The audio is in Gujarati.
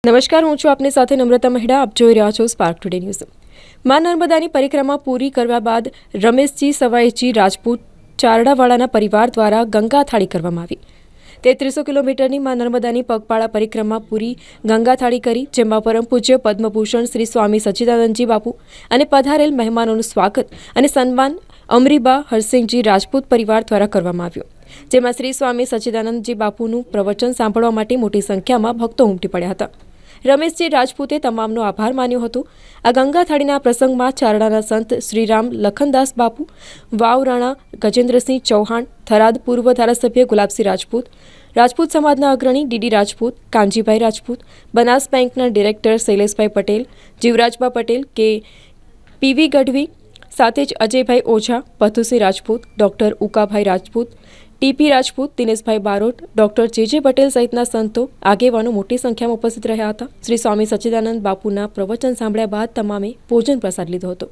નમસ્કાર, હું છું આપની સાથે નમ્રતા મહેડા. આપ જોઈ રહ્યા છો સ્પાર્ક ટુડે ન્યૂઝ. માં નર્મદાની પરિક્રમા પૂરી કરવા બાદ રમેશજી સવાઈજી રાજપૂત ચારડાવાળાના પરિવાર દ્વારા ગંગા થાળી કરવામાં આવી. 3300 કિલોમીટરની માં નર્મદાની પગપાળા પરિક્રમા પૂરી ગંગા થાળી કરી, જેમાં પરમ પૂજ્ય પદ્મભૂષણ શ્રી સ્વામી સચ્ચિદાનંદજી બાપુ અને પધારેલ મહેમાનોનું સ્વાગત અને સન્માન અમરીબા હરસિંહજી રાજપૂત પરિવાર દ્વારા કરવામાં આવ્યું. જેમાં શ્રી સ્વામી સચ્ચિદાનંદજી બાપુનું પ્રવચન સાંભળવા માટે મોટી સંખ્યામાં ભક્તો ઉમટી પડ્યા હતા. રમેશજી રાજપૂતે તમામનો આભાર માન્યો હતો. આ ગંગા થાળીના પ્રસંગમાં ચારડાના સંત શ્રીરામ લખનદાસ બાપુ, વાવ રાણા ગજેન્દ્રસિંહ ચૌહાણ, થરાદ પૂર્વ ધારાસભ્ય ગુલાબસિંહ રાજપૂત, રાજપૂત સમાજના અગ્રણી ડીડી રાજપૂત, કાનજીભાઈ રાજપૂત, બનાસ બેંકના director Shaileshbhai Patel, Jivrajba Patel, K PV Gadhvi, સાથે જ Ajaybhai Ojha, Pathusinh Rajput, doctor Ukabhai Rajput, TP Rajput, Dineshbhai Barot, doctor J Patel સહિતના સંતો આગેવાનો મોટી સંખ્યામાં ઉપસ્થિત રહ્યા હતા. શ્રી સ્વામી સચ્ચિદાનંદ બાપુના પ્રવચન સાંભળ્યા બાદ તમામે ભોજન પ્રસાદ લીધો હતો.